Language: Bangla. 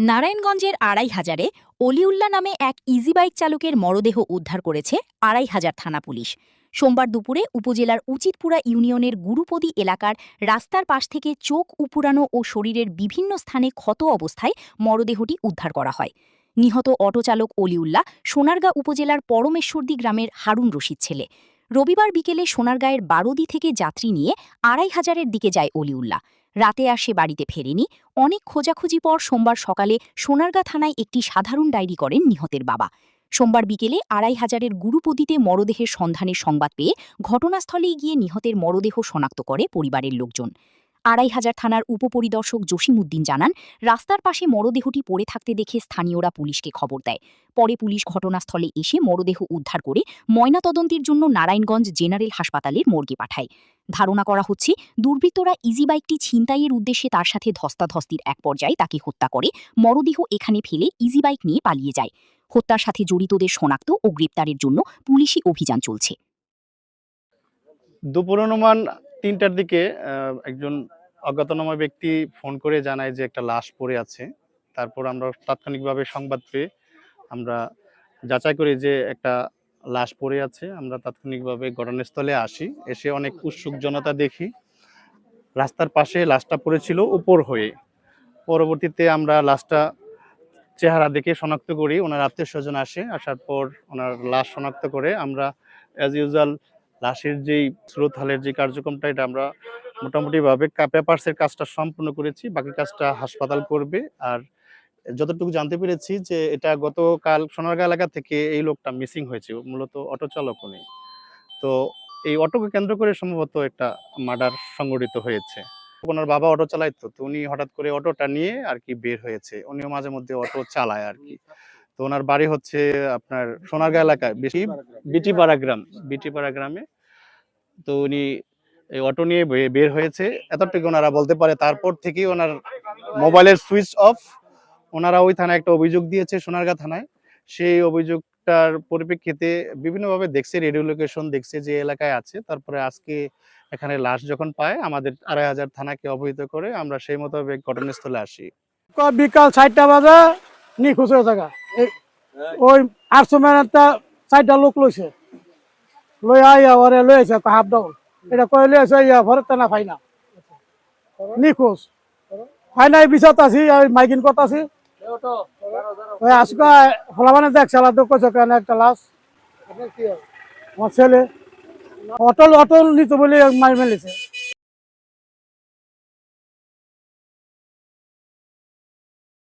নারায়ণগঞ্জের আড়াইহাজারে অলিউল্লাহ নামে এক ইজি বাইক চালকের মরদেহ উদ্ধার করেছে আড়াইহাজার থানা পুলিশ। সোমবার দুপুরে উপজেলার উচিতপুরা ইউনিয়নের গুরুপদী এলাকার রাস্তার পাশ থেকে চোখ উপড়ানো ও শরীরের বিভিন্ন স্থানে ক্ষত অবস্থায় মরদেহটি উদ্ধার করা হয়। নিহত অটোচালক অলিউল্লাহ সোনারগাঁ উপজেলার পরমেশ্বরদী গ্রামের হারুন রশিদ ছেলে। রবিবার বিকেলে সোনারগাঁয়ের বারোদি থেকে যাত্রী নিয়ে আড়াইহাজারের দিকে যায় অলিউল্লাহ। রাতে আর সে বাড়িতে ফেরেনি। অনেক খোঁজাখুঁজি পর সোমবার সকালে সোনারগাঁ থানায় একটি সাধারণ ডায়েরি করেন নিহতের বাবা। সোমবার বিকেলে আড়াইহাজারের গুরুপদিতে মরদেহের সন্ধানের সংবাদ পেয়ে ঘটনাস্থলেই গিয়ে নিহতের মরদেহ শনাক্ত করে পরিবারের লোকজন। আড়াইহাজার থানার উপপরিদর্শক জসিমউদ্দিন জানান, রাস্তার পাশে মরদেহটি পড়ে থাকতে দেখে স্থানীয়রা পুলিশকে খবর দেয়। পরে পুলিশ ঘটনাস্থলে এসে মরদেহ উদ্ধার করে ময়নাতদন্তের জন্য নারায়ণগঞ্জ জেনারেল হাসপাতালের মর্গে পাঠায়। ধারণা করা হচ্ছে, দুর্বৃত্তরা ইজি বাইকটি ছিনতাইয়ের উদ্দেশ্যে তার সাথে ধস্তাধস্তির এক পর্যায়ে তাকে হত্যা করে মরদেহ এখানে ফেলে ইজি বাইক নিয়ে পালিয়ে যায়। হত্যার সাথে জড়িতদের শনাক্ত ও গ্রেপ্তারের জন্য পুলিশি অভিযান চলছে। দুপুর অনুমান ৩টার দিকে একজন অজ্ঞাতনামা ব্যক্তি ফোন করে জানায় যে একটা লাশ পড়ে আছে। তারপর আমরা তাৎক্ষণিকভাবে সংবাদ পেয়ে আমরা যাচাই করি যে একটা লাশ পড়ে আছে। আমরা তাৎক্ষণিকভাবে ঘটনাস্থলে আসি। এসে অনেক উৎসুক জনতা দেখি। রাস্তার পাশে লাশটা পড়েছিল উপর হয়ে। পরবর্তীতে আমরা লাশটা চেহারা দেখে শনাক্ত করি। ওনার আত্মীয়স্বজন আসে। আসার পর ওনার লাশ শনাক্ত করে আমরা অ্যাজ ইউজুয়াল লাশের যেই সুরতহালের যে কার্যক্রমটা এটা আমরা মোটামুটিভাবে পেপারসের কাজটা সম্পূর্ণ করেছি। বাকি কাজটা হাসপাতাল করবে। আর যতটুকু জানতে পেরেছি যে এটা গতকাল সোনারগাঁ এলাকা থেকে এই লোকটা মিসিং হয়েছে। মূলত অটো চালকও নেই। তো এই অটোকে কেন্দ্র করে সম্ভবত একটা মার্ডার সংঘটিত হয়েছে। ওনার বাবা অটো চালাইতো, তো উনি হঠাৎ করে অটোটা নিয়ে আর কি বের হয়েছে। উনিও মাঝে মধ্যে অটো চালায় আর কি। তো ওনার বাড়ি হচ্ছে আপনার সোনারগাঁ এলাকায় বিটিপাড়া গ্রামে। তো উনি এই অটো নিয়ে বের হয়েছে, এতটুকু ওনারা বলতে পারে। তারপর থেকেই ওনার মোবাইলের সুইচ অফ। ওনারা ওই থানায় একটা অভিযোগ দিয়েছে সোনারগাঁ থানায়। সেই অভিযোগটার পরিপ্রেক্ষিতে বিভিন্নভাবে দেখছে, রেডিও লোকেশন দেখছে যে এলাকায় আছে। তারপরে আজকে এখানে লাশ যখন পায় আমাদের আড়াইহাজার থানাকে অবহিত করে আমরা সেই মোতাবেক ঘটনাস্থলে আসি। বিকাল 4টা বাজে নিখোঁজ হয়ে থাকা ওই 800 একটা 4টা লোক লইছে, লই আইয়া ওরে লইছে হাফ ডাউন এটা কই লইছে ইয়া ভরতে না পাই না, নিখোঁজ পাই নাই। বিচার আছি মাইকিন কথা আছি ওই আজকে ফলাবানে দেখছে আলাদা কইছে কেন একটা লাশ আমার ছেলে অটল নিতে বলে মাই মেলেছে।